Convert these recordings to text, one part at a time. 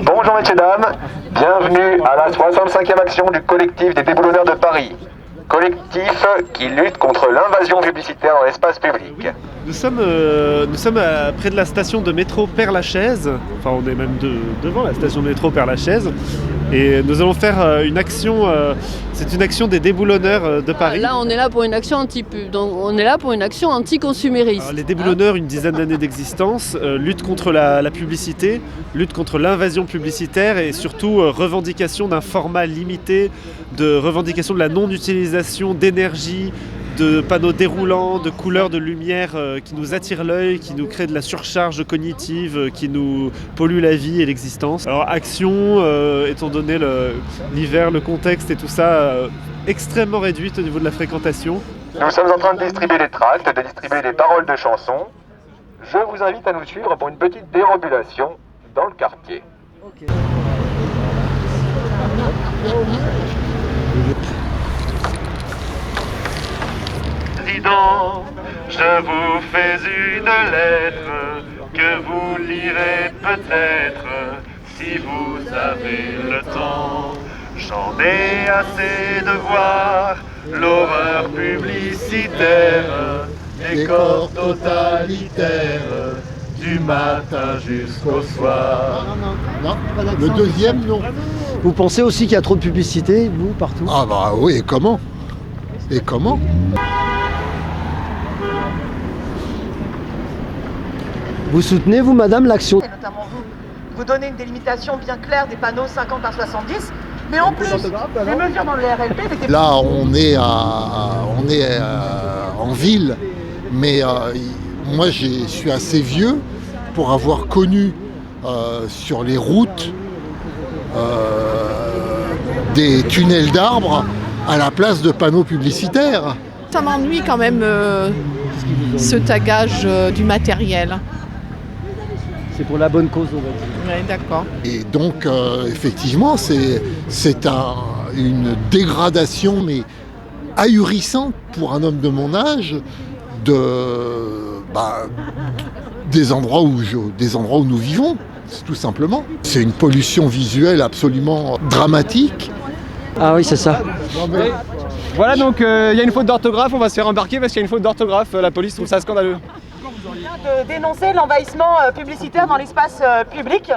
Bonjour messieurs dames, bienvenue à la 65e action du collectif des déboulonneurs de Paris. Collectif qui lutte contre l'invasion publicitaire dans l'espace public. Nous sommes près de la station de métro Père-Lachaise, enfin on est même devant la station de métro Père-Lachaise, et nous allons faire une action, c'est une action des déboulonneurs de Paris. Là on est là pour une action anti-consumériste. Alors, les déboulonneurs, une dizaine d'années d'existence, luttent contre la publicité, luttent contre l'invasion publicitaire et surtout revendication d'un format limité, de revendication de la non-utilisation d'énergie, de panneaux déroulants, de couleurs, de lumière qui nous attirent l'œil, qui nous créent de la surcharge cognitive, qui nous polluent la vie et l'existence. Alors action, étant donné l'hiver, le contexte et tout ça, extrêmement réduite au niveau de la fréquentation. Nous sommes en train de distribuer des tracts, de distribuer des paroles de chansons. Je vous invite à nous suivre pour une petite déambulation dans le quartier. Okay. Président, je vous fais une lettre que vous lirez peut-être si vous avez le temps. J'en ai assez de voir l'horreur publicitaire, des corps totalitaires, du matin jusqu'au soir. Non, le deuxième, non. Vous pensez aussi qu'il y a trop de publicité, vous, partout? Ah bah oui, et comment? Et comment? Vous soutenez, vous, madame, l'action? Et notamment vous donnez une délimitation bien claire des panneaux 50 par 70, mais en plus, les mesures dans le RLP n'étaient pas... Là, on est en ville, mais moi, je suis assez vieux pour avoir connu sur les routes des tunnels d'arbres à la place de panneaux publicitaires. Ça m'ennuie quand même ce tagage du matériel. C'est pour la bonne cause, on va dire. Oui, d'accord. Et donc, effectivement, c'est une dégradation, mais ahurissante pour un homme de mon âge, des endroits où nous vivons, tout simplement. C'est une pollution visuelle absolument dramatique. Ah oui, c'est ça. Voilà, donc il y a une faute d'orthographe, on va se faire embarquer parce qu'il y a une faute d'orthographe, la police trouve ça scandaleux. De dénoncer l'envahissement publicitaire dans l'espace public,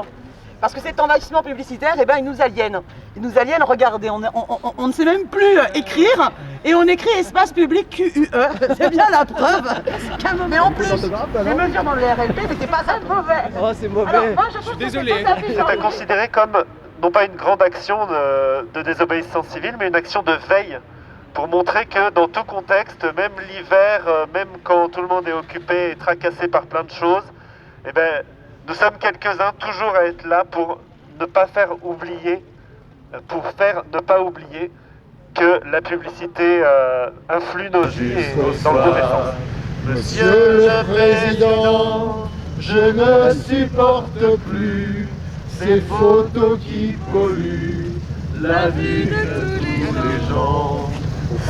parce que cet envahissement publicitaire, il nous aliène. Il nous aliène, regardez, on ne sait même plus écrire, et on écrit espace public QUE, c'est bien la preuve. Mais en plus, les mesures dans le RLP n'étaient pas ça mauvais. Oh, c'est mauvais. Alors, moi, je suis désolé. C'est à considérer comme, non pas une grande action de désobéissance civile, mais une action de veille, pour montrer que dans tout contexte, même l'hiver, même quand tout le monde est occupé et tracassé par plein de choses, eh ben, nous sommes quelques-uns toujours à être là pour ne pas faire oublier, ne pas oublier que la publicité influe nos vies et dans le mauvais sens. Monsieur le Président, je ne supporte plus ces photos qui polluent la vie de tous les gens.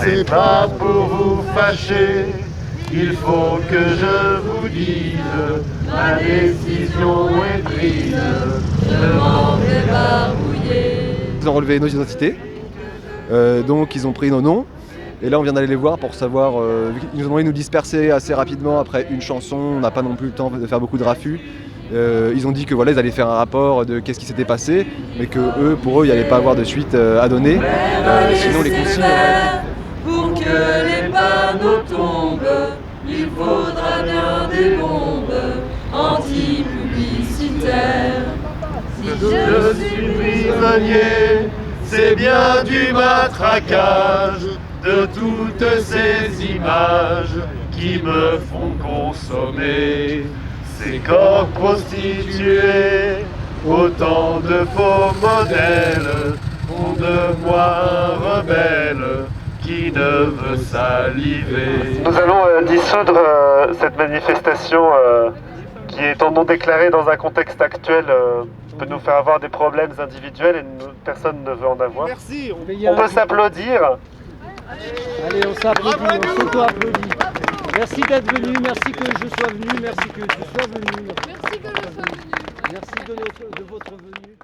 C'est pas pour vous fâcher, il faut que je vous dise, ma décision est prise, je m'en débarbouiller. Ils ont relevé nos identités, donc ils ont pris nos noms. Et là on vient d'aller les voir pour savoir, ils nous ont demandé de nous disperser assez rapidement après une chanson, on n'a pas non plus le temps de faire beaucoup de raffus. Ils ont dit que voilà, ils allaient faire un rapport de qu'est-ce qui s'était passé, mais que pour eux il n'y allait pas avoir de suite à donner. Sinon les consignes pour que les panneaux tombent, il faudra bien des bombes anti-publicitaires. Si Je suis prisonnier, c'est bien du matraquage de toutes ces images qui me font consommer ces corps prostitués, autant de faux modèles font de moi un rebelle qui ne veut saliver. Nous allons dissoudre cette manifestation qui est en non déclaré dans un contexte actuel peut nous faire avoir des problèmes individuels et personne ne veut en avoir. Merci, on peut s'applaudir. Allez, on s'applaudit, on s'auto-applaudit. Merci d'être venu, merci que je sois venu, merci que tu sois venu. Merci de le faire. Merci de votre venue.